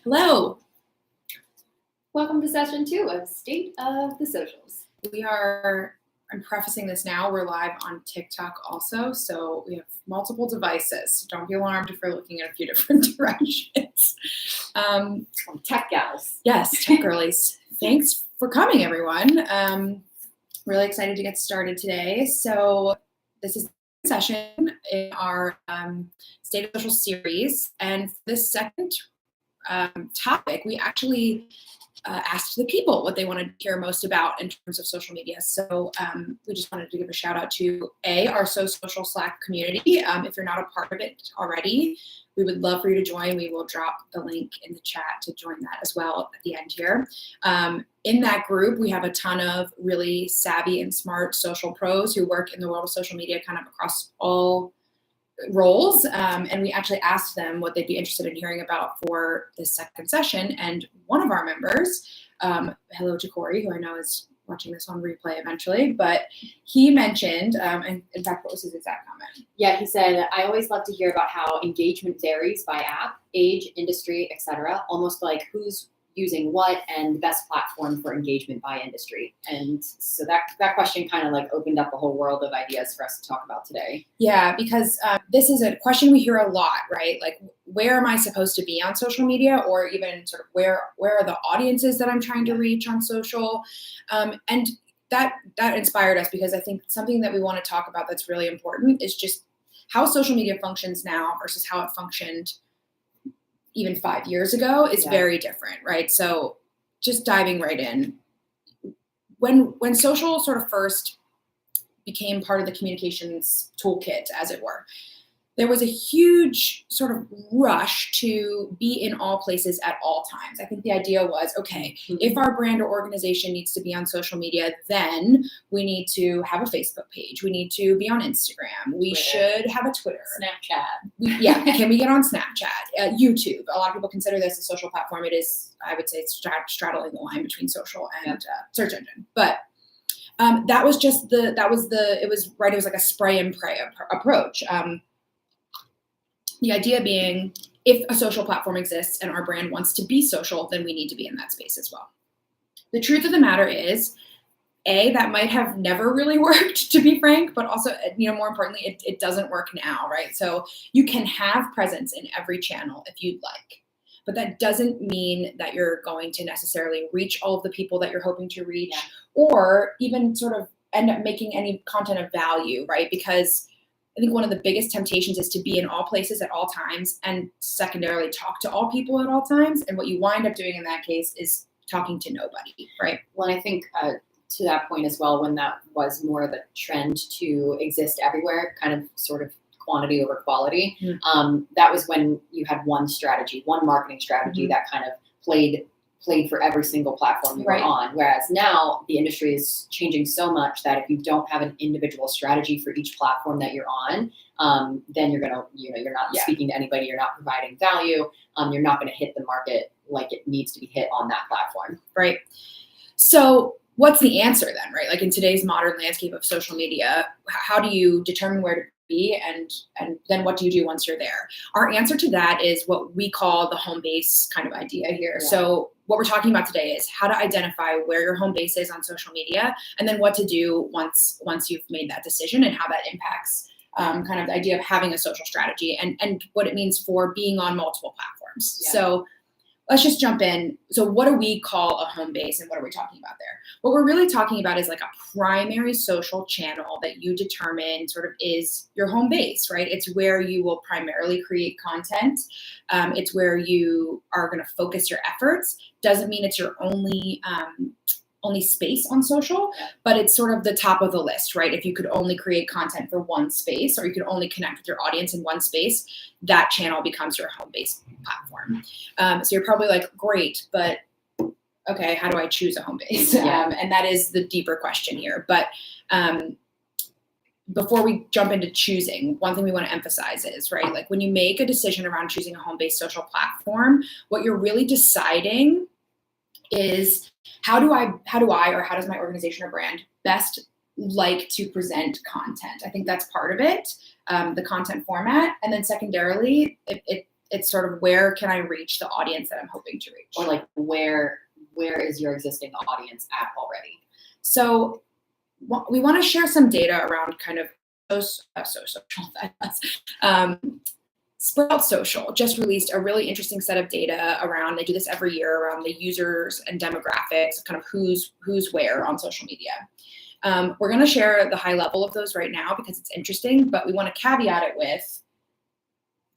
Hello. Welcome to session 2 of State of the Socials. I'm prefacing this now, we're live on TikTok also, so we have multiple devices. Don't be alarmed if we're looking at a few different directions. Tech gals. Yes, tech girlies. Thanks for coming, everyone. Really excited to get started today. So this is the session in our State of Social series, and for this second topic, we actually asked the people what they wanted to hear most about in terms of social media. So we just wanted to give a shout out to our So Social Slack community. If you're not a part of it already, we would love for you to join. We will drop the link in the chat to join that as well at the end here. In that group, we have a ton of really savvy and smart social pros who work in the world of social media kind of across all roles, and we actually asked them what they'd be interested in hearing about for this second session. And one of our members, hello to Corey, who I know is watching this on replay eventually, but he mentioned, and in fact, what was his exact comment? Yeah, he said, I always love to hear about how engagement varies by app, age, industry, etc. Almost like who's using what and best platform for engagement by industry. And so that question kind of like opened up a whole world of ideas for us to talk about today. Yeah, because this is a question we hear a lot, right? Like, where am I supposed to be on social media, or even sort of where are the audiences that I'm trying to reach on social? And that inspired us, because I think something that we want to talk about that's really important is just how social media functions now versus how it functioned even 5 years ago is very different, right? So just diving right in, when social sort of first became part of the communications toolkit, as it were, there was a huge sort of rush to be in all places at all times. I think the idea was, okay, if our brand or organization needs to be on social media, then we need to have a Facebook page. We need to be on Instagram. We should have a Twitter. Snapchat. Can we get on Snapchat? YouTube. A lot of people consider this a social platform. It is, I would say, it's straddling the line between social and search engine. But that was just it was like a spray and pray approach. The idea being, if a social platform exists and our brand wants to be social, then we need to be in that space as well. The truth of the matter is, that might have never really worked, to be frank, but also, more importantly, it doesn't work now, right? So you can have presence in every channel if you'd like, but that doesn't mean that you're going to necessarily reach all of the people that you're hoping to reach, or even sort of end up making any content of value, right? Because I think one of the biggest temptations is to be in all places at all times, and secondarily talk to all people at all times. And what you wind up doing in that case is talking to nobody, right? Well, I think to that point as well, when that was more of a trend to exist everywhere, kind of sort of quantity over quality, that was when you had one marketing strategy that kind of played for every single platform you were on. Whereas now the industry is changing so much that if you don't have an individual strategy for each platform that you're on, then you're not speaking to anybody, you're not providing value, you're not going to hit the market like it needs to be hit on that platform. Right. So what's the answer then, right? Like, in today's modern landscape of social media, how do you determine where to be, and then what do you do once you're there? Our answer to that is what we call the home base kind of idea here. So what we're talking about today is how to identify where your home base is on social media, and then what to do once you've made that decision, and how that impacts kind of the idea of having a social strategy, and what it means for being on multiple platforms. So let's just jump in. So what do we call a home base, and what are we talking about there? What we're really talking about is like a primary social channel that you determine sort of is your home base, right? It's where you will primarily create content. It's where you are going to focus your efforts. Doesn't mean it's your only space on social, but it's sort of the top of the list, right? If you could only create content for one space, or you could only connect with your audience in one space, that channel becomes your home base platform. So you're probably like, great, but okay, how do I choose a home base? And that is the deeper question here. But before we jump into choosing, one thing we want to emphasize is, right, like when you make a decision around choosing a home-based social platform, what you're really deciding is how does my organization or brand best like to present content? I think that's part of it, the content format. And then secondarily, it It's sort of where can I reach the audience that I'm hoping to reach? Or like where is your existing audience at already? So we want to share some data around kind of social. Sprout Social just released a really interesting set of data around, they do this every year, around the users and demographics, kind of who's where on social media. We're going to share the high level of those right now because it's interesting, but we want to caveat it with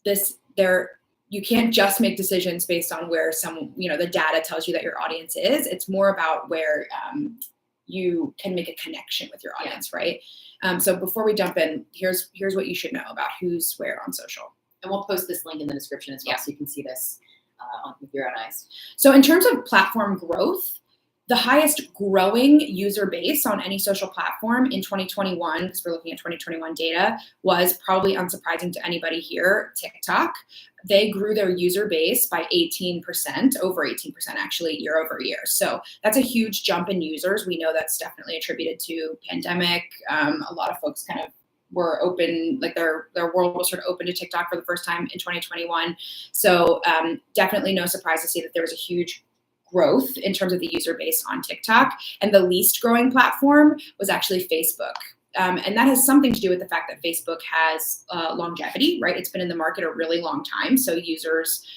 this. You can't just make decisions based on where the data tells you that your audience is. It's more about where you can make a connection with your audience, right? So before we jump in, here's what you should know about who's where on social. And we'll post this link in the description as well, so you can see this with your own eyes. So in terms of platform growth, the highest growing user base on any social platform in 2021, because we're looking at 2021 data, was probably unsurprising to anybody here, TikTok. They grew their user base by 18%, over 18% actually, year over year. So that's a huge jump in users. We know that's definitely attributed to pandemic. A lot of folks kind of were open, like their world was sort of open to TikTok for the first time in 2021. So definitely no surprise to see that there was a huge growth in terms of the user base on TikTok. And the least growing platform was actually Facebook. And that has something to do with the fact that Facebook has longevity, right? It's been in the market a really long time. So users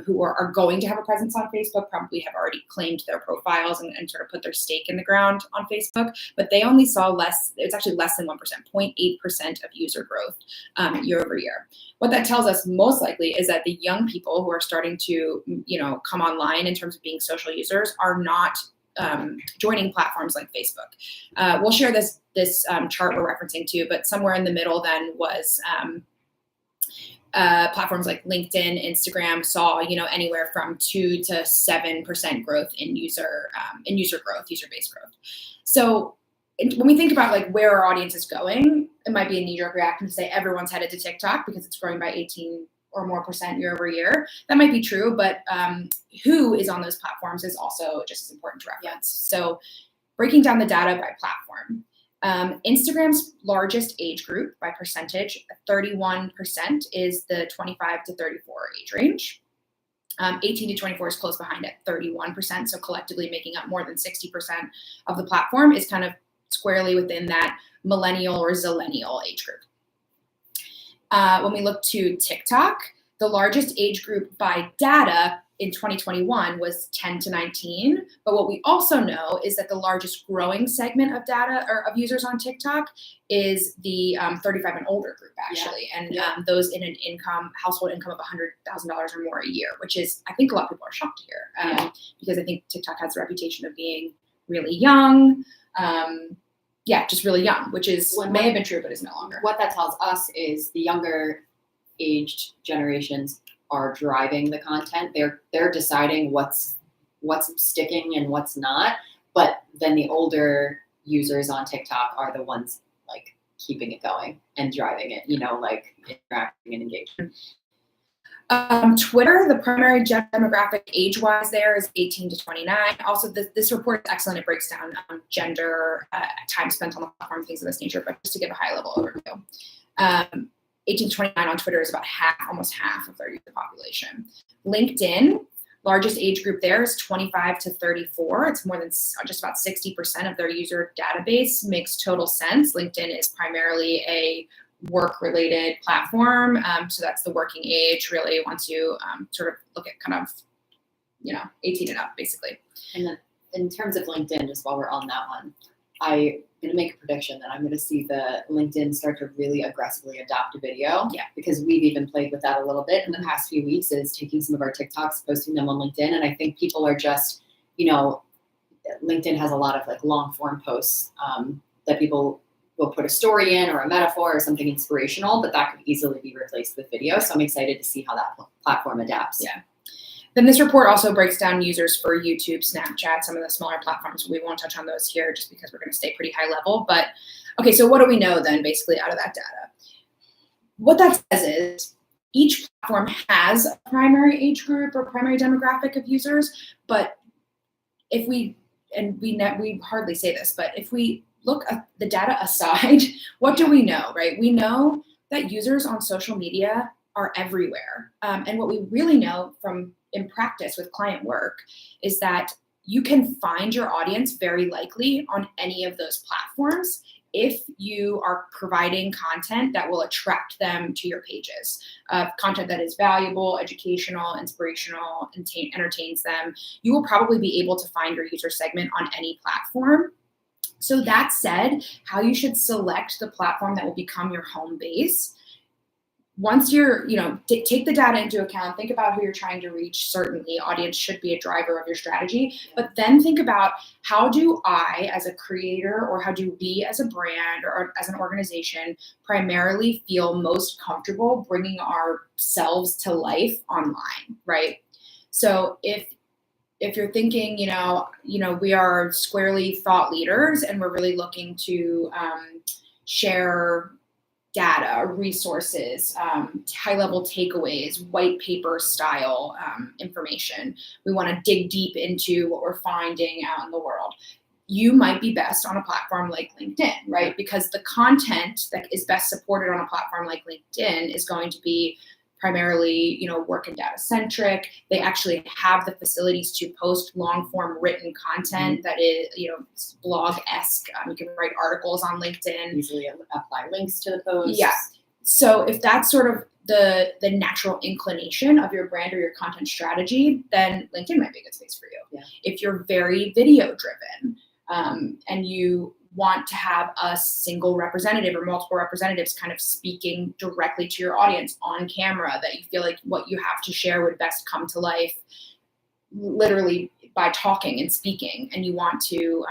who are going to have a presence on Facebook probably have already claimed their profiles and sort of put their stake in the ground on Facebook, but they only saw it's actually less than 1%, 0.8% of user growth year over year. What that tells us most likely is that the young people who are starting to, come online in terms of being social users are not joining platforms like Facebook. We'll share this chart we're referencing to, but somewhere in the middle then was platforms like LinkedIn, Instagram saw anywhere from 2 to 7% growth in user base growth. So when we think about like where our audience is going, it might be a knee-jerk reaction to say everyone's headed to TikTok because it's growing by 18 or more % year over year. That might be true, but who is on those platforms is also just as important to reference. So breaking down the data by platform. Instagram's largest age group by percentage, 31%, is the 25 to 34 age range. 18 to 24 is close behind at 31%. So collectively making up more than 60% of the platform is kind of squarely within that millennial or zillennial age group. When we look to TikTok, the largest age group by data in 2021 was 10 to 19. But what we also know is that the largest growing segment of data or of users on TikTok is the 35 and older group, actually. Yeah. And those in an household income of $100,000 or more a year, which is, I think a lot of people are shocked to hear because I think TikTok has a reputation of being really young. Just really young, which may have been true, but is no longer. What that tells us is the younger aged generations are driving the content. They're deciding what's sticking and what's not. But then the older users on TikTok are the ones like keeping it going and driving it, like interacting and engaging. Twitter, the primary demographic age-wise there is 18 to 29. Also, this report is excellent. It breaks down gender, time spent on the platform, things of this nature, but just to give a high-level overview. 18 to 29 on Twitter is about almost half of their user population. LinkedIn, largest age group there is 25 to 34. It's more than just about 60% of their user database. Makes total sense. LinkedIn is primarily a work-related platform. So that's the working age, really, once you sort of look at kind of, 18 and up, basically. And then in terms of LinkedIn, just while we're on that one, I'm going to make a prediction that I'm going to see the LinkedIn start to really aggressively adopt a video. Yeah. Because we've even played with that a little bit in the past few weeks, is taking some of our TikToks, posting them on LinkedIn. And I think people are just, LinkedIn has a lot of like long form posts that people will put a story in or a metaphor or something inspirational, but that could easily be replaced with video. So I'm excited to see how that platform adapts. Yeah. Then this report also breaks down users for YouTube, Snapchat, some of the smaller platforms. We won't touch on those here just because we're going to stay pretty high level. But okay, so what do we know then basically out of that data? What that says is each platform has a primary age group or primary demographic of users, but we hardly say this, but if we look at the data aside, what do we know, right? We know that users on social media are everywhere. And what we really know from in practice with client work is that you can find your audience very likely on any of those platforms if you are providing content that will attract them to your pages, content that is valuable, educational, inspirational, entertains them. You will probably be able to find your user segment on any platform. So that said, how you should select the platform that will become your home base. Once you're, take the data into account, think about who you're trying to reach. Certainly, audience should be a driver of your strategy, but then think about, how do I, as a creator, or how do we as a brand or as an organization primarily feel most comfortable bringing ourselves to life online, right? So if you're thinking, we are squarely thought leaders and we're really looking to share data, resources, high-level takeaways, white paper style information. We want to dig deep into what we're finding out in the world. You might be best on a platform like LinkedIn, right? Because the content that is best supported on a platform like LinkedIn is going to be primarily, work and data centric. They actually have the facilities to post long form written content that is, blog-esque. You can write articles on LinkedIn. Easily apply links to the posts. Yeah. So if that's sort of the natural inclination of your brand or your content strategy, then LinkedIn might be a good space for you. Yeah. If you're very video driven and you want to have a single representative or multiple representatives kind of speaking directly to your audience on camera, that you feel like what you have to share would best come to life literally by talking and speaking, and you want to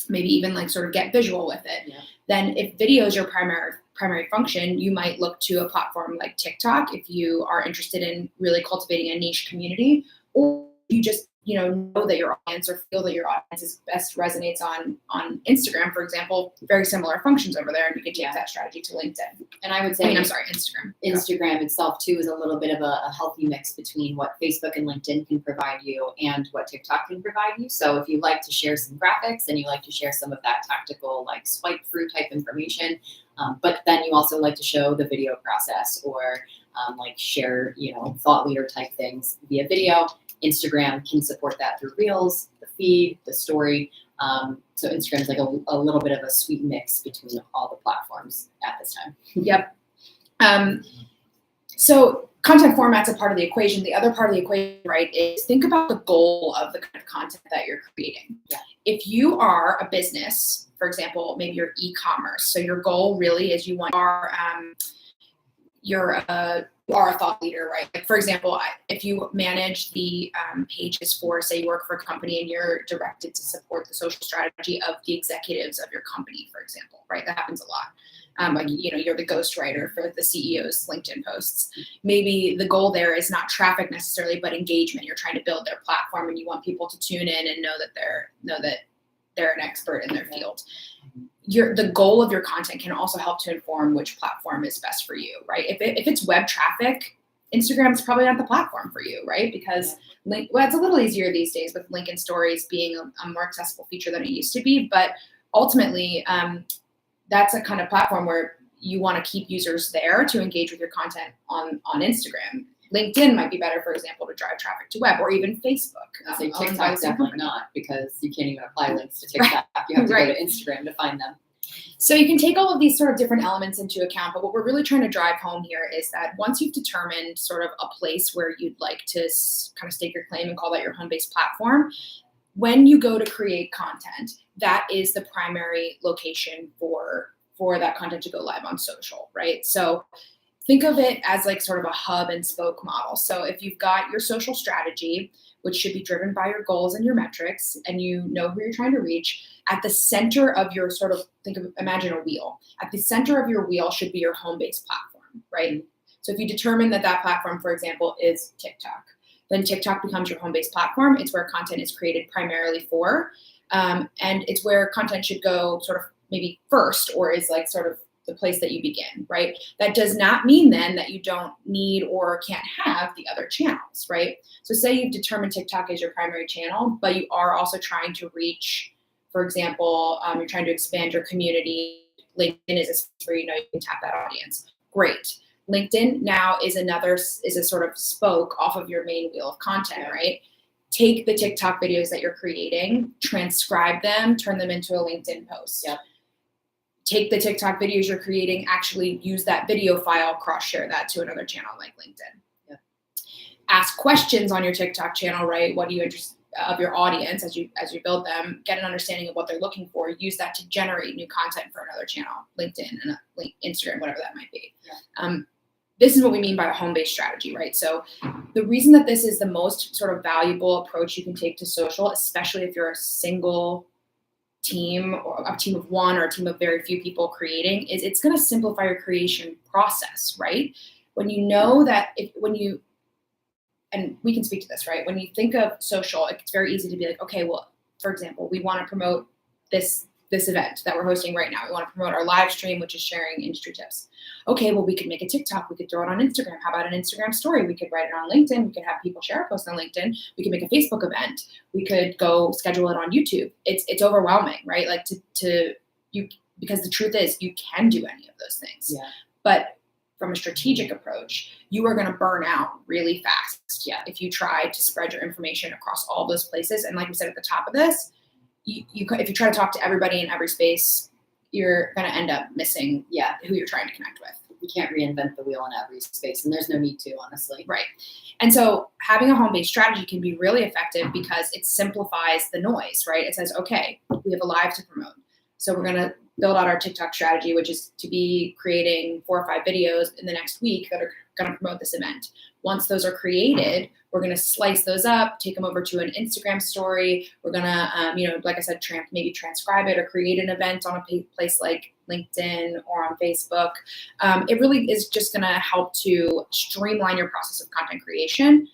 maybe even like sort of get visual with it, then if video is your primary function, you might look to a platform like TikTok if you are interested in really cultivating a niche community, or you just know that your audience or feel that your audience is best resonates on Instagram, for example. Very similar functions over there, and you can take that strategy to LinkedIn. And I would say, Instagram. Instagram itself too is a little bit of a healthy mix between what Facebook and LinkedIn can provide you and what TikTok can provide you. So if you like to share some graphics and you like to share some of that tactical like swipe through type information, but then you also like to show the video process or like share thought leader type things via video, Instagram can support that through Reels, the feed, the story. So Instagram is like a little bit of a sweet mix between all the platforms at this time. Yep. So content format's a part of the equation. The other part of the equation, right, is think about the goal of the kind of content that you're creating. Yeah. If you are a business, for example, maybe you're e-commerce, so your goal really is you're a thought leader, right? Like for example, if you manage the pages for, say you work for a company and you're directed to support the social strategy of the executives of your company, for example, right? That happens a lot. Like, you're the ghostwriter for the CEO's LinkedIn posts. Maybe the goal there is not traffic necessarily, but engagement. You're trying to build their platform and you want people to tune in and know that they're an expert in their field. The goal of your content can also help to inform which platform is best for you, right? If it's web traffic, Instagram is probably not the platform for you, right? Because it's a little easier these days with link and stories being a more accessible feature than it used to be. But ultimately, that's a kind of platform where you want to keep users there to engage with your content on Instagram. LinkedIn might be better, for example, to drive traffic to web, or even Facebook. So TikTok definitely not, because you can't even apply links to TikTok. You have to go to Instagram to find them. So you can take all of these sort of different elements into account, but what we're really trying to drive home here is that once you've determined sort of a place where you'd like to kind of stake your claim and call that your home-based platform, when you go to create content, that is the primary location for that content to go live on social, right? So think of it as like sort of a hub and spoke model. So if you've got your social strategy, which should be driven by your goals and your metrics, and you know who you're trying to reach, at the center of your sort of, imagine a wheel. At the center of your wheel should be your home-based platform, right? So if you determine that platform, for example, is TikTok, then TikTok becomes your home-based platform. It's where content is created primarily for, and it's where content should go sort of maybe first, or is like sort of the place that you begin, right? That does not mean then that you don't need or can't have the other channels, right? So say you've determined TikTok as your primary channel, but you are also trying to reach, for example, you're trying to expand your community. LinkedIn is a space where you can tap that audience. Great. LinkedIn now is a sort of spoke off of your main wheel of content, right? Take the TikTok videos that you're creating, transcribe them, turn them into a LinkedIn post. Yep. Take the TikTok videos you're creating, actually use that video file, cross-share that to another channel like LinkedIn. Yep. Ask questions on your TikTok channel, right? What do you interest of your audience as you build them? Get an understanding of what they're looking for. Use that to generate new content for another channel, LinkedIn and Instagram, whatever that might be. Yeah. This is what we mean by a home-based strategy, right? So the reason that this is the most sort of valuable approach you can take to social, especially if you're a single team or a team of one or a team of very few people creating, is it's going to simplify your creation process, right? When you know that and we can speak to this, right? When you think of social, it's very easy to be like, okay, well, for example, we want to promote this event that we're hosting right now. We want to promote our live stream, which is sharing industry tips. Okay, well, we could make a TikTok. We could throw it on Instagram. How about an Instagram story? We could write it on LinkedIn. We could have people share a post on LinkedIn. We could make a Facebook event. We could go schedule it on YouTube. It's overwhelming, right? Like because the truth is you can do any of those things. Yeah. But from a strategic approach, you are going to burn out really fast. Yeah. If you try to spread your information across all those places. And like we said at the top of this, if you try to talk to everybody in every space, you're going to end up missing who you're trying to connect with. You can't reinvent the wheel in every space, and there's no need to, honestly. Right. And so having a home-based strategy can be really effective because it simplifies the noise, right? It says, okay, we have a live to promote. So we're going to build out our TikTok strategy, which is to be creating 4 or 5 videos in the next week that are going to promote this event. Once those are created, we're going to slice those up, take them over to an Instagram story. We're going to, like I said, maybe transcribe it or create an event on a place like LinkedIn or on Facebook. It really is just going to help to streamline your process of content creation.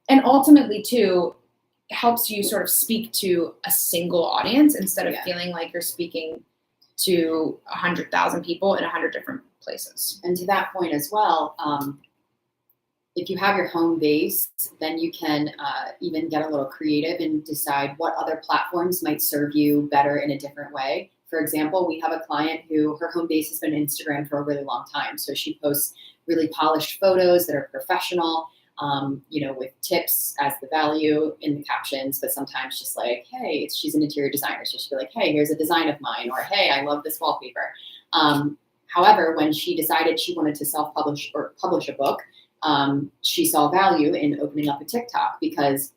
And ultimately, too, helps you sort of speak to a single audience instead of feeling like you're speaking to 100,000 people in 100 different places. And to that point as well, if you have your home base, then you can even get a little creative and decide what other platforms might serve you better in a different way. For example, we have a client who her home base has been Instagram for a really long time. So she posts really polished photos that are professional, with tips as the value in the captions, but sometimes just like, hey, she's an interior designer. So she'll be like, hey, here's a design of mine, or hey, I love this wallpaper. However, when she decided she wanted to self-publish or publish a book, she saw value in opening up a TikTok because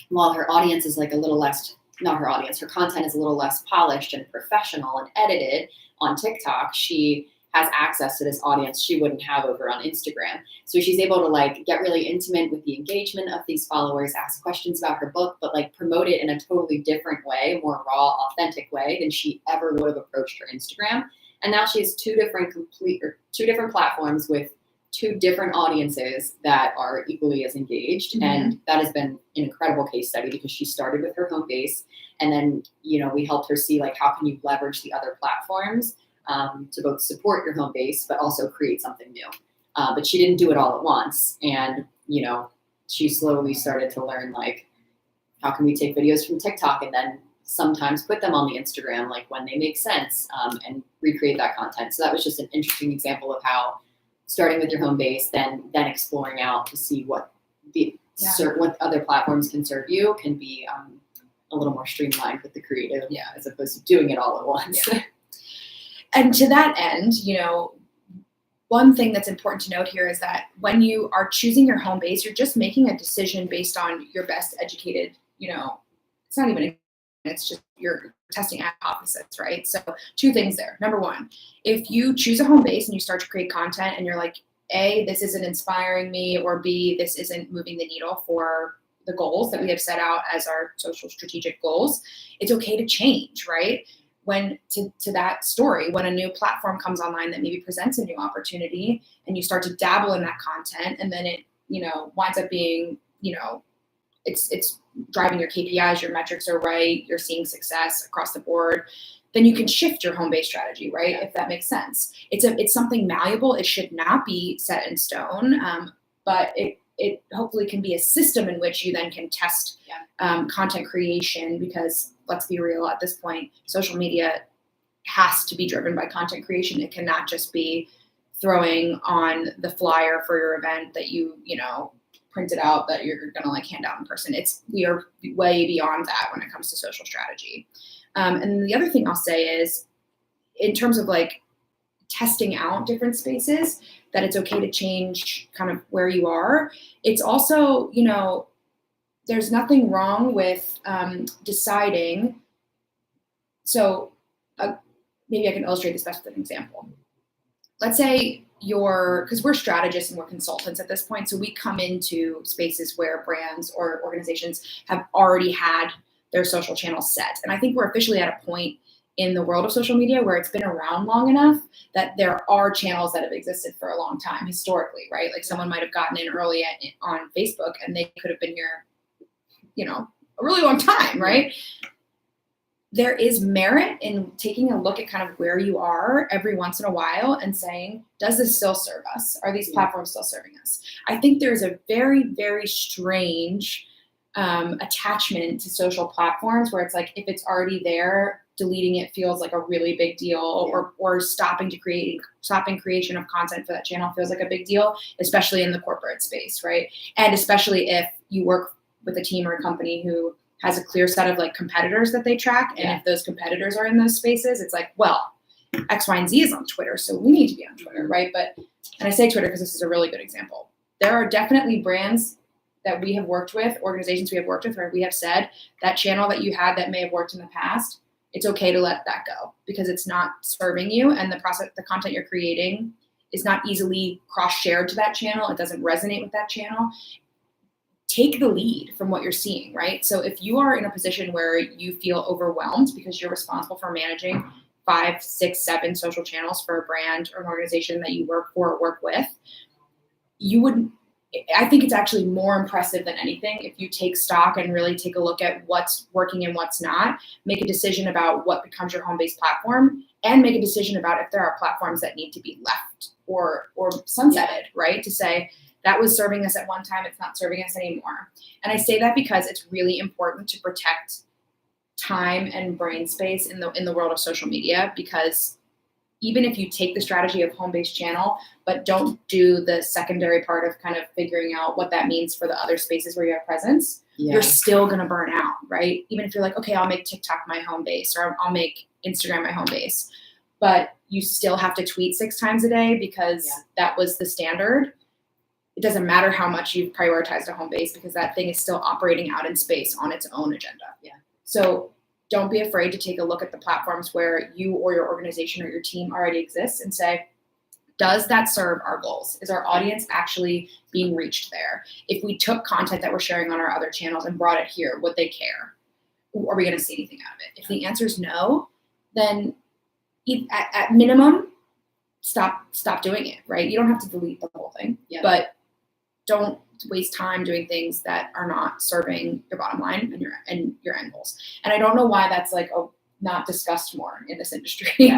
while her audience is like a little less, not her audience, her content is a little less polished and professional and edited on TikTok, she has access to this audience she wouldn't have over on Instagram. So she's able to like get really intimate with the engagement of these followers, ask questions about her book, but like promote it in a totally different way, more raw, authentic way than she ever would have approached her Instagram. And now she has two different platforms with 2 different audiences that are equally as engaged. Mm-hmm. And that has been an incredible case study because she started with her home base. And then, we helped her see like, how can you leverage the other platforms to both support your home base, but also create something new. But she didn't do it all at once. And, she slowly started to learn like, how can we take videos from TikTok and then sometimes put them on the Instagram, like when they make sense, and recreate that content. So that was just an interesting example of how starting with your home base, then exploring out to see what what other platforms can serve you can be a little more streamlined with the creative, as opposed to doing it all at once. Yeah. And to that end, one thing that's important to note here is that when you are choosing your home base, you're just making a decision based on your best educated, it's not even, it's just you're testing hypothesis, right? So 2 things there. Number 1, if you choose a home base and you start to create content and you're like, A, this isn't inspiring me, or B, this isn't moving the needle for the goals that we have set out as our social strategic goals, it's okay to change, right? When to that story, when a new platform comes online that maybe presents a new opportunity and you start to dabble in that content and then it, winds up being, it's driving your KPIs, your metrics are right, you're seeing success across the board, then you can shift your home-based strategy, right? If that makes sense. It's something malleable. It should not be set in stone, but it hopefully can be a system in which you then can test content creation, because let's be real, at this point, social media has to be driven by content creation. It cannot just be throwing on the flyer for your event that you printed out that you're going to like hand out in person. We are way beyond that when it comes to social strategy. And the other thing I'll say is, in terms of like testing out different spaces, that it's okay to change kind of where you are. It's also, there's nothing wrong with deciding. So maybe I can illustrate this best with an example. Let's say because we're strategists and we're consultants at this point, so we come into spaces where brands or organizations have already had their social channels set. And I think we're officially at a point in the world of social media where it's been around long enough that there are channels that have existed for a long time historically, right? Like someone might have gotten in early on Facebook and they could have been here, a really long time, right? There is merit in taking a look at kind of where you are every once in a while and saying, does this still serve us? Are these platforms still serving us? I think there's a very, very strange attachment to social platforms where it's like, if it's already there, deleting it feels like a really big deal, or stopping creation of content for that channel feels like a big deal, especially in the corporate space, right? And especially if you work with a team or a company who has a clear set of like competitors that they track. And if those competitors are in those spaces, it's like, well, X, Y, and Z is on Twitter, so we need to be on Twitter, right? And I say Twitter because this is a really good example. There are definitely brands that we have worked with, organizations we have worked with, where we have said that channel that you had that may have worked in the past, it's okay to let that go because it's not serving you, and the content you're creating is not easily cross-shared to that channel. It doesn't resonate with that channel. Take the lead from what you're seeing, right? So if you are in a position where you feel overwhelmed because you're responsible for managing 5, 6, 7 social channels for a brand or an organization that you work for or work with, I think it's actually more impressive than anything if you take stock and really take a look at what's working and what's not, make a decision about what becomes your home-based platform, and make a decision about if there are platforms that need to be left or sunsetted, right? To say, that was serving us at one time, it's not serving us anymore. And I say that because it's really important to protect time and brain space in the world of social media, because even if you take the strategy of home-based channel, but don't do the secondary part of kind of figuring out what that means for the other spaces where you have presence, you're still going to burn out, right? Even if you're like, okay, I'll make TikTok my home base, or I'll make Instagram my home base, but you still have to tweet 6 times a day because that was the standard. It doesn't matter how much you've prioritized a home base because that thing is still operating out in space on its own agenda. So don't be afraid to take a look at the platforms where you or your organization or your team already exists and say, does that serve our goals? Is our audience actually being reached there? If we took content that we're sharing on our other channels and brought it here, would they care? Are we going to see anything out of it? If the answer is no, then at minimum, stop doing it, right? You don't have to delete the whole thing, but don't waste time doing things that are not serving your bottom line and your end goals. And I don't know why that's like not discussed more in this industry.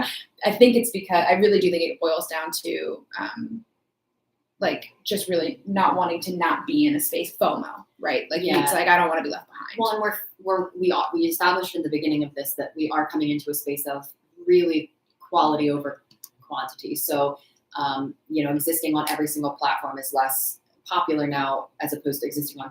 I think it's because I really do think it boils down to like just really not wanting to not be in a space, FOMO, right? Like it's like, I don't want to be left behind. Well, and we established in the beginning of this that we are coming into a space of really quality over quantity. So existing on every single platform is less popular now, as opposed to existing on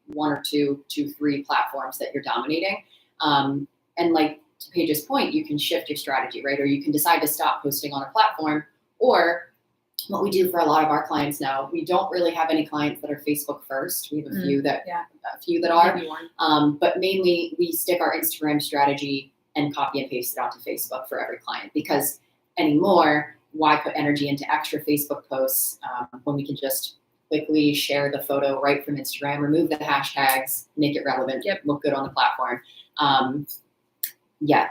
1 or 2, 3 platforms that you're dominating. And like to Paige's point, you can shift your strategy, right? Or you can decide to stop posting on a platform. Or what we do for a lot of our clients now, we don't really have any clients that are Facebook first. We have a few that are, but mainly we stick our Instagram strategy and copy and paste it onto Facebook for every client, because anymore, why put energy into extra Facebook posts when we can just quickly share the photo right from Instagram, remove the hashtags, make it relevant, look good on the platform.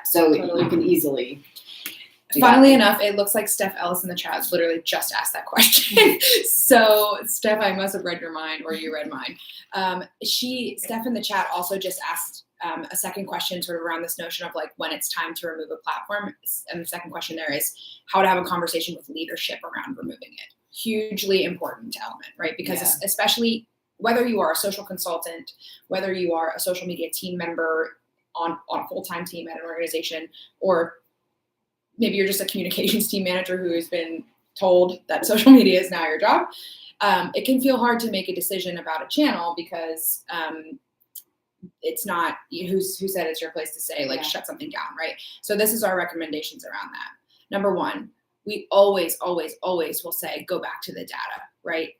So totally. You can easily Funnily enough, it looks like Steph Ellis in the chat has literally just asked that question. So Steph, I must have read your mind, or you read mine. Steph in the chat also just asked a second question sort of around this notion of like when it's time to remove a platform. And the second question there is how to have a conversation with leadership around removing it. Hugely important element, right? Because especially whether you are a social consultant, whether you are a social media team member on a full-time team at an organization, or maybe you're just a communications team manager who has been told that social media is now your job, it can feel hard to make a decision about a channel because it's not who said it's your place to say like shut something down, right? So this is our recommendations around that. Number one, we always will say go back to the data, right?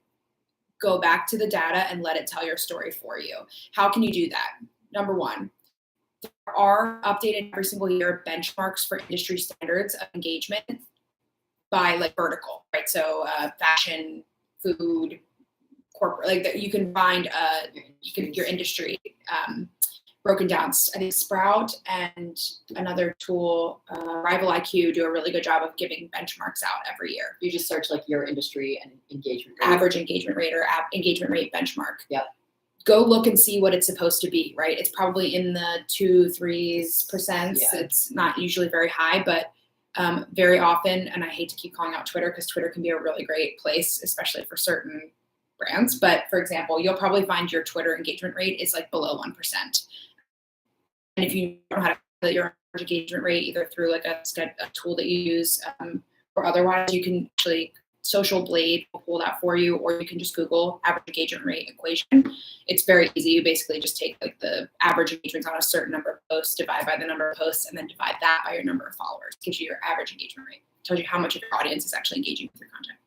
Go back to the data and let it tell your story for you. How can you do that? Number one, there are updated every single year benchmarks for industry standards of engagement by like vertical, right? So fashion, food, corporate, like that you can find your industry broken down. I think Sprout and another tool, Rival IQ, do a really good job of giving benchmarks out every year. You just search like your industry and engagement rate. Average engagement rate or engagement rate benchmark. Yep. Go look and see what it's supposed to be, right? It's probably in the 2-3%. Yeah. It's not usually very high, but very often, and I hate to keep calling out Twitter because Twitter can be a really great place, especially for certain brands. But for example, you'll probably find your Twitter engagement rate is like below 1%. And if you don't know how to calculate your engagement rate, either through like a tool that you use or otherwise, you can actually Social Blade will pull that for you, or you can just Google average engagement rate equation. It's very easy. You basically just take like the average engagements on a certain number of posts, divide by the number of posts, and then divide that by your number of followers. It gives you your average engagement rate. It tells you how much of your audience is actually engaging with your content.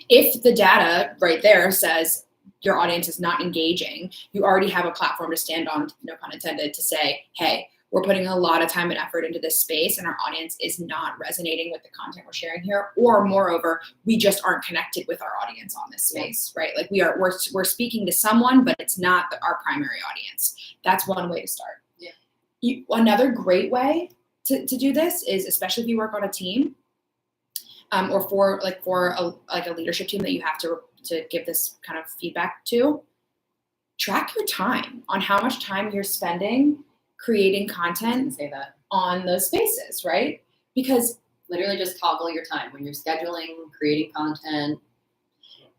If the data right there says your audience is not engaging, you already have a platform to stand on, no pun intended, to say, hey, we're putting a lot of time and effort into this space and our audience is not resonating with the content we're sharing here. Or moreover, we just aren't connected with our audience on this space, right? Like we're speaking to someone, but it's not our primary audience. That's one way to start. Yeah. Another great way to do this is, especially if you work on a team, or for a leadership team that you have to give this kind of feedback to, track your time on how much time you're spending creating content on those spaces, right? Because literally just toggle your time when you're scheduling, creating content.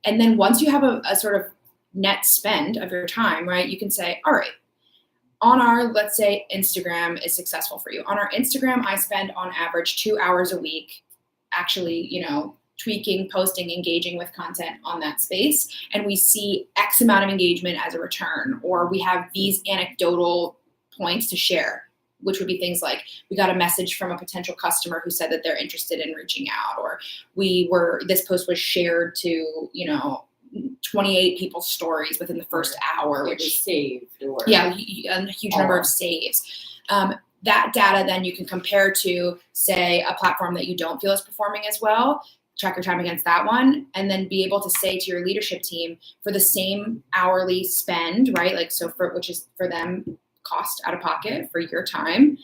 And then once you have a sort of net spend of your time, right, you can say, all right, on our, let's say Instagram is successful for you. On our Instagram, I spend on average 2 hours a week actually, tweaking, posting, engaging with content on that space. And we see X amount of engagement as a return, or we have these anecdotal points to share, which would be things like we got a message from a potential customer who said that they're interested in reaching out, or this post was shared to, 28 people's stories within the first hour, which was saved, or a huge number of saves. That data then you can compare to, say, a platform that you don't feel is performing as well, track your time against that one, and then be able to say to your leadership team, for the same hourly spend, right? Like, which is for them cost out of pocket for your time,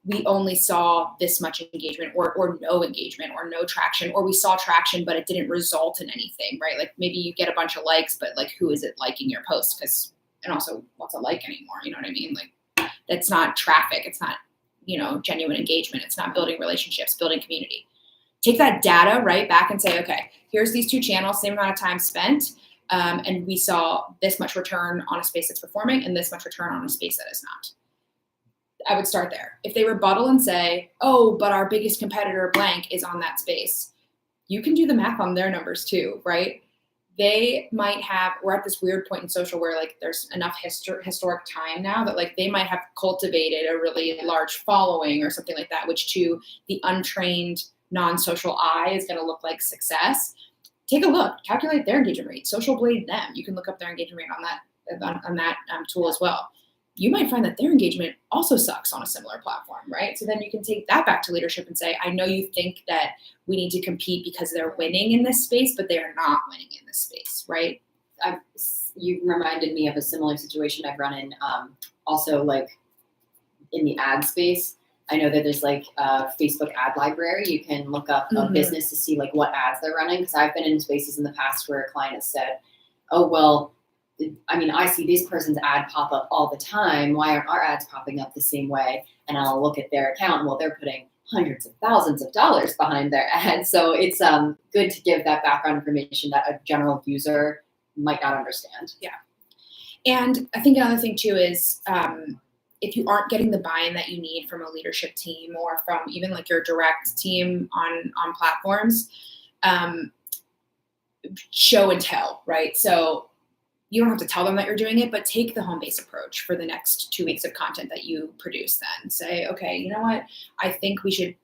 we only saw this much engagement or no engagement or no traction, or we saw traction, but it didn't result in anything, right? Like maybe you get a bunch of likes, but like, who is it liking your post? And also what's a like anymore? You know what I mean? Like that's not traffic. It's not, genuine engagement. It's not building relationships, building community. Take that data right back and say, okay, here's these two channels, same amount of time spent. And we saw this much return on a space that's performing and this much return on a space that is not. I would start there. If they rebuttal and say, oh, but our biggest competitor blank is on that space, you can do the math on their numbers too, right? We're at this weird point in social where like there's enough historic time now that like they might have cultivated a really large following or something like that, which to the untrained non-social eye is going to look like success. Take a look, calculate their engagement rate, Social Blade them. You can look up their engagement rate on that tool as well. You might find that their engagement also sucks on a similar platform, right? So then you can take that back to leadership and say, I know you think that we need to compete because they're winning in this space, but they are not winning in this space, right? You reminded me of a similar situation I've run in, also like in the ad space. I know that there's like a Facebook ad library. You can look up a business to see like what ads they're running. Because I've been in spaces in the past where a client has said, oh, well, I see this person's ad pop up all the time. Why aren't our ads popping up the same way? And I'll look at their account and well, they're putting hundreds of thousands of dollars behind their ads. So it's good to give that background information that a general user might not understand. Yeah. And I think another thing too is if you aren't getting the buy-in that you need from a leadership team or from even like your direct team on platforms, show and tell, right? So you don't have to tell them that you're doing it, but take the home base approach for the next 2 weeks of content that you produce. Then say, okay, you know what? I think we should,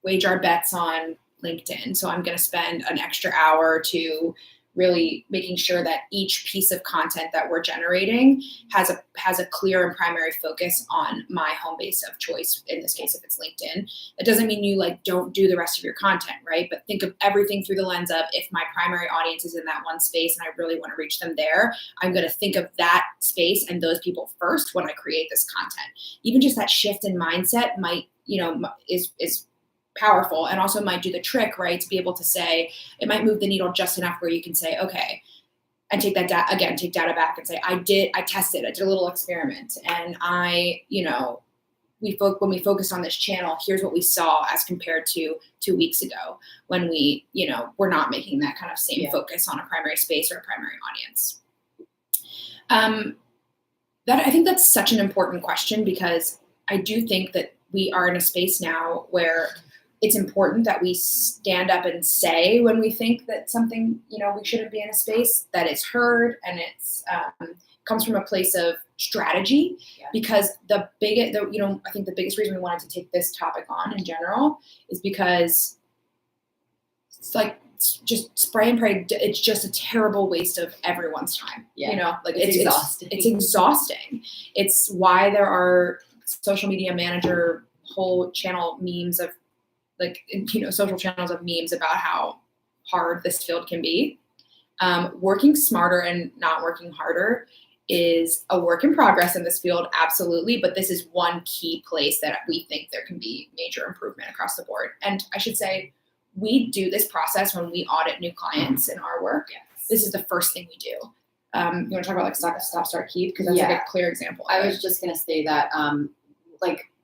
wage our bets on LinkedIn. So I'm going to spend an extra hour to really making sure that each piece of content that we're generating has a clear and primary focus on my home base of choice. In this case, if it's LinkedIn, that doesn't mean you don't do the rest of your content, right? But think of everything through the lens of, if my primary audience is in that one space and I really want to reach them there, I'm going to think of that space and those people first when I create this content. Even just that shift in mindset might, is powerful, and also might do the trick, right? To be able to say, it might move the needle just enough where you can say, okay, and take that take data back and say, I tested, I did a little experiment, and when we focused on this channel, here's what we saw as compared to 2 weeks ago when we, we're not making that kind of same focus on a primary space or a primary audience. I think that's such an important question, because I do think that we are in a space now where it's important that we stand up and say when we think that something, we shouldn't be in a space, that it's heard, and it's comes from a place of strategy. Because I think the biggest reason we wanted to take this topic on in general is because it's just spray and pray. It's just a terrible waste of everyone's time. It's exhausting. It's exhausting. It's why there are social media manager whole channel memes of social channels of memes about how hard this field can be. Working smarter and not working harder is a work in progress in this field, absolutely. But this is one key place that we think there can be major improvement across the board. And I should say, we do this process when we audit new clients in our work. Yes. This is the first thing we do. You want to talk about stop, start, keep? Because that's a clear example. I was just going to say that,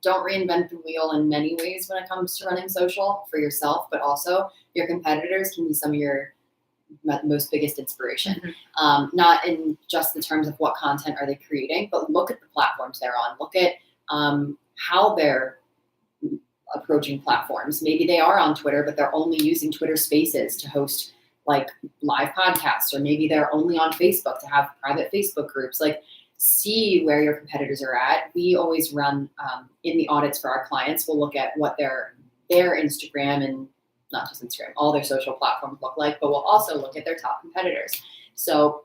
don't reinvent the wheel in many ways when it comes to running social for yourself, but also your competitors can be some of your most biggest inspiration. Mm-hmm. Not in just the terms of what content are they creating, but look at the platforms they're on. Look at how they're approaching platforms. Maybe they are on Twitter, but they're only using Twitter Spaces to host live podcasts, or maybe they're only on Facebook to have private Facebook groups. See where your competitors are at. We always run in the audits for our clients. We'll look at what their Instagram, and not just Instagram, all their social platforms look like, but we'll also look at their top competitors. So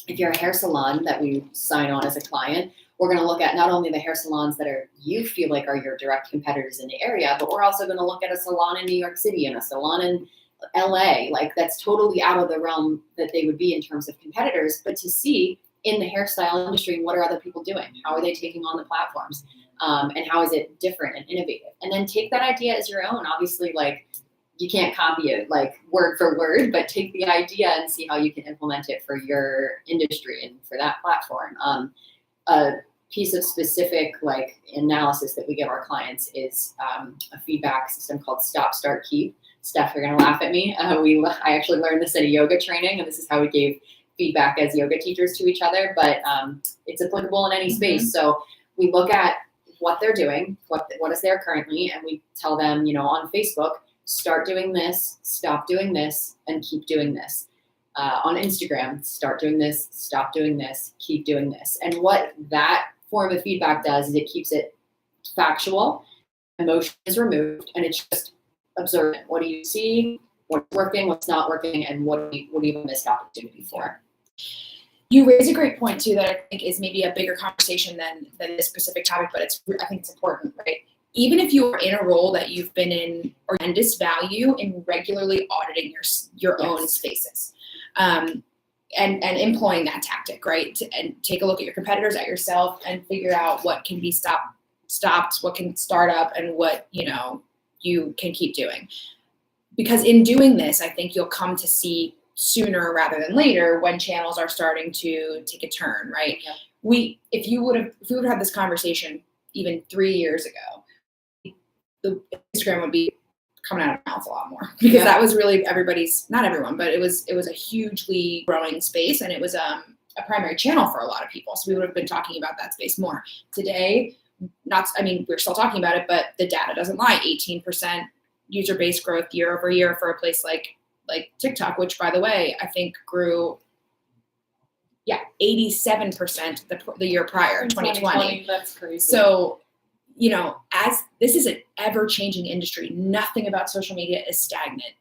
if you're a hair salon that we sign on as a client, we're going to look at not only the hair salons that you feel like are your direct competitors in the area, but we're also going to look at a salon in New York City and a salon in LA. That's totally out of the realm that they would be in terms of competitors, but to see in the hairstyle industry, what are other people doing? How are they taking on the platforms? And how is it different and innovative? And then take that idea as your own. Obviously, you can't copy it word for word, but take the idea and see how you can implement it for your industry and for that platform. A piece of specific analysis that we give our clients is a feedback system called Stop, Start, Keep. Steph, you're going to laugh at me. I actually learned this at a yoga training, and this is how we gave feedback as yoga teachers to each other, but it's applicable in any space. Mm-hmm. So we look at what they're doing, what is there currently, and we tell them, on Facebook, start doing this, stop doing this, and keep doing this. On Instagram, start doing this, stop doing this, keep doing this. And what that form of feedback does is it keeps it factual, emotion is removed, and it's just observant. What do you see? What's working, what's not working, and what do you have a missed opportunity for? You raise a great point too that I think is maybe a bigger conversation than this specific topic, but I think it's important, right? Even if you are in a role that you've been in, or tremendous value in regularly auditing your own spaces, and employing that tactic, right? And take a look at your competitors, at yourself, and figure out what can be stopped, what can start up, and what you can keep doing. Because in doing this, I think you'll come to see sooner rather than later when channels are starting to take a turn, right? Yeah. If we would have had this conversation even 3 years ago, the Instagram would be coming out of our mouths a lot more, because that was really not everyone, but it was a hugely growing space, and it was a primary channel for a lot of people. So we would have been talking about that space more. Today, we're still talking about it, but the data doesn't lie. 18% user base growth year over year for a place like TikTok, which by the way, I think grew 87% the year prior, 2020. That's crazy. So, as this is an ever-changing industry, nothing about social media is stagnant.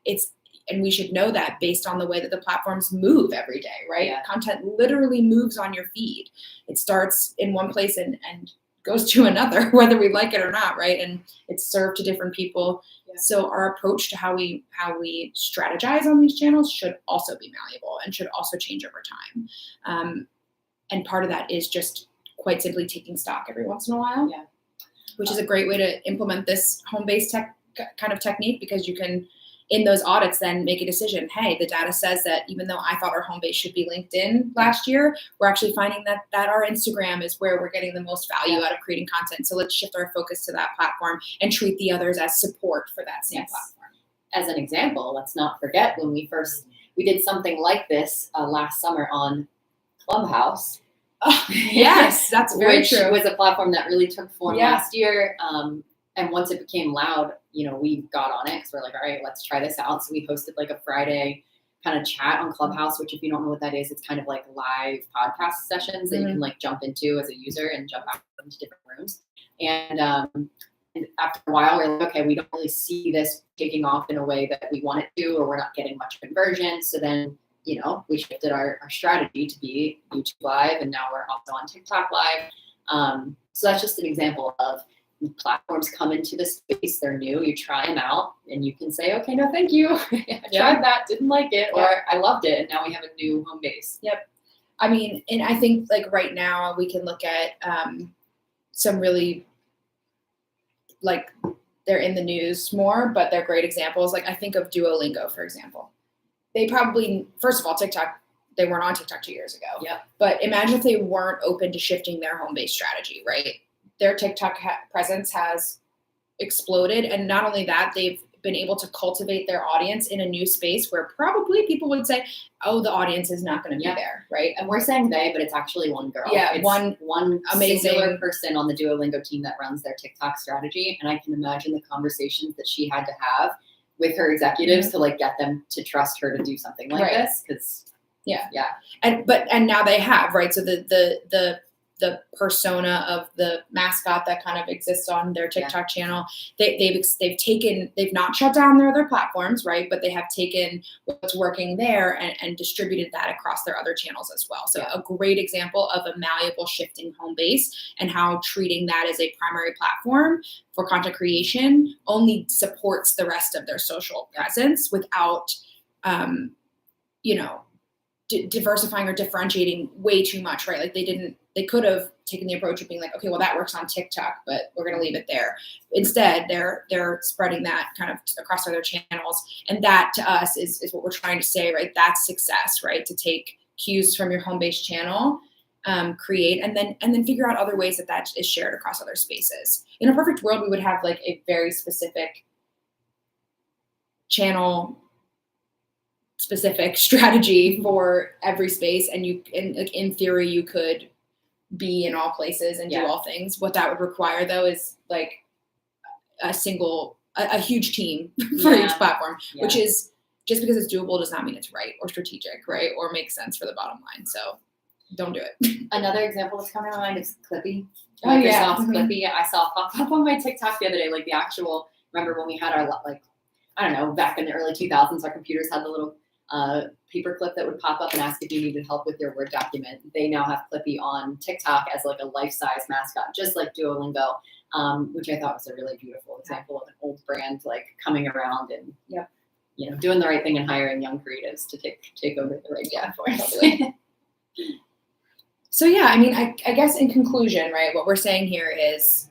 And we should know that based on the way that the platforms move every day, right? Yeah. Content literally moves on your feed. It starts in one place and goes to another, whether we like it or not, right? And it's served to different people. Yeah. So our approach to how we strategize on these channels should also be malleable and should also change over time. And part of that is just quite simply taking stock every once in a while, which is a great way to implement this home-based kind of technique, because you can, in those audits, then make a decision. Hey, the data says that even though I thought our home base should be LinkedIn last year, we're actually finding that our Instagram is where we're getting the most value out of creating content. So let's shift our focus to that platform and treat the others as support for that same platform. As an example, let's not forget when we did something like this last summer on Clubhouse. Yes, that's very true. Which was a platform that really took form last year. And once it became loud, we got on it because we're like, all right, let's try this out. So we hosted like a Friday kind of chat on Clubhouse, which if you don't know what that is, it's kind of like live podcast sessions that you can like jump into as a user and jump out into different rooms. And after a while, we're like, okay, we don't really see this taking off in a way that we want it to, or we're not getting much conversion. So then, we shifted our strategy to be YouTube Live, and now we're also on TikTok Live. So that's just an example of platforms come into the space, they're new, you try them out, and you can say, okay, no, thank you. I tried that, didn't like it, or I loved it, and now we have a new home base. Yep. I mean, and I think like right now we can look at some really, like, they're in the news more, but they're great examples. Like I think of Duolingo, for example. They probably, first of all, TikTok, they weren't on TikTok 2 years ago. Yeah. But imagine if they weren't open to shifting their home-based strategy, right? Their TikTok presence has exploded. And not only that, they've been able to cultivate their audience in a new space where probably people would say, oh, the audience is not going to be there, right? And we're saying they, but it's actually one girl. Yeah, it's one amazing singular person on the Duolingo team that runs their TikTok strategy. And I can imagine the conversations that she had to have with her executives to like get them to trust her to do something like this. Because and now they have, right? So the persona of the mascot that kind of exists on their TikTok channel, they've not shut down their other platforms, right? But they have taken what's working there and distributed that across their other channels as well. So a great example of a malleable shifting home base, and how treating that as a primary platform for content creation only supports the rest of their social presence without, diversifying or differentiating way too much, right? Like they could have taken the approach of being like, okay, well that works on TikTok, but we're going to leave it there. Instead, they're spreading that kind of across other channels. And that to us is what we're trying to say, right? That's success, right? To take cues from your home-based channel, create, and then figure out other ways that is shared across other spaces. In a perfect world, we would have like a very specific channel specific strategy for every space, and in theory you could be in all places and do all things. What that would require though is like a huge team for each platform, which is, just because it's doable does not mean it's right or strategic, right, or makes sense for the bottom line. So don't do it. Another example that's coming to mind is Clippy. Microsoft's Clippy. I saw pop up on my TikTok the other day, like the actual, remember when we had our, like, I don't know, back in the early 2000s, our computers had the little paperclip that would pop up and ask if you needed help with your Word document. They now have Clippy on TikTok as like a life-size mascot, just like Duolingo, which I thought was a really beautiful example of an old brand like coming around and doing the right thing and hiring young creatives to take over the right platforms. So yeah, I mean, I guess in conclusion, right, what we're saying here is,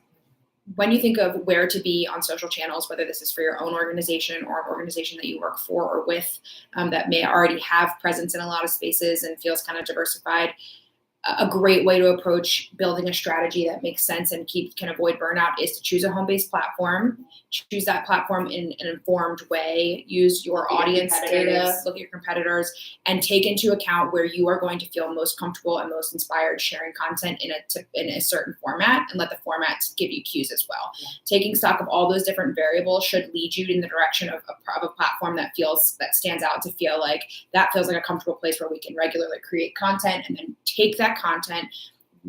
when you think of where to be on social channels, whether this is for your own organization or an organization that you work for or with, that may already have presence in a lot of spaces and feels kind of diversified, a great way to approach building a strategy that makes sense and can avoid burnout is to choose a home-based platform. Choose that platform in an informed way. Use your audience data, look at your competitors, and take into account where you are going to feel most comfortable and most inspired sharing content in a certain format, and let the format give you cues as well. Yeah. Taking stock of all those different variables should lead you in the direction of a platform that stands out, to feel like that feels like a comfortable place where we can regularly create content, and then take that content,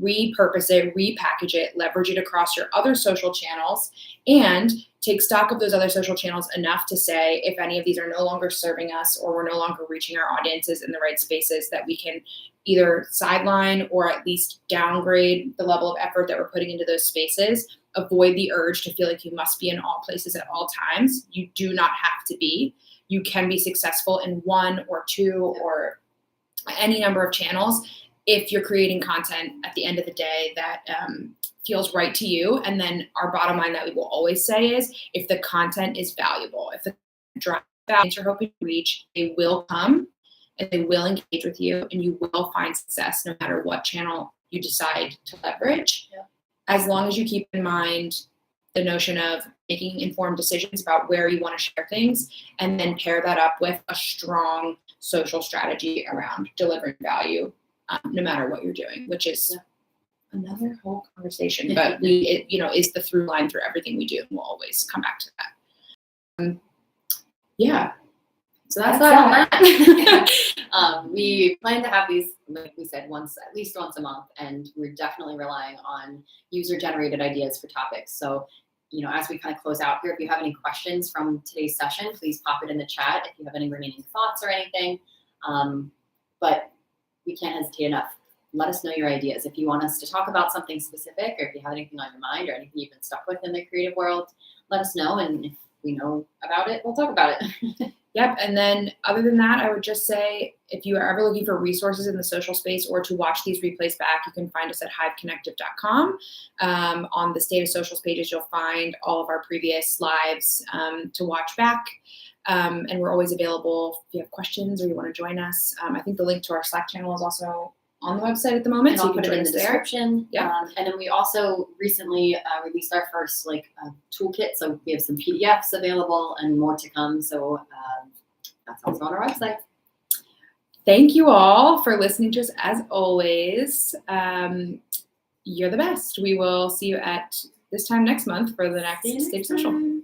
repurpose it, repackage it, leverage it across your other social channels, and take stock of those other social channels enough to say, if any of these are no longer serving us, or we're no longer reaching our audiences in the right spaces, that we can either sideline or at least downgrade the level of effort that we're putting into those spaces. Avoid the urge to feel like you must be in all places at all times. You do not have to be. You can be successful in one or two or any number of channels if you're creating content at the end of the day that feels right to you. And then our bottom line that we will always say is, if the content is valuable, if the drive values you're hoping to reach, they will come and they will engage with you, and you will find success no matter what channel you decide to leverage. Yeah. As long as you keep in mind the notion of making informed decisions about where you want to share things, and then pair that up with a strong social strategy around delivering value, no matter what you're doing, which is another whole conversation, but it is the through line through everything we do, and we'll always come back to that. So that's that. We plan to have these, like we said, at least once a month, and we're definitely relying on user-generated ideas for topics. So, as we kind of close out here, if you have any questions from today's session, please pop it in the chat if you have any remaining thoughts or anything. But we can't hesitate enough. Let us know your ideas. If you want us to talk about something specific, or if you have anything on your mind or anything you've been stuck with in the creative world, let us know. And if we know about it, we'll talk about it. Yep. And then other than that, I would just say, if you are ever looking for resources in the social space or to watch these replays back, you can find us at hiveconnective.com. On the State of Socials pages, you'll find all of our previous lives to watch back. And we're always available if you have questions or you want to join us. I think the link to our Slack channel is also on the website at the moment, and so I'll put it in the description. Yeah. And then we also recently released our first toolkit, so we have some PDFs available and more to come. So that's also on our website. Thank you all for listening to us as always. You're the best. We will see you at this time next month for the next State of Social.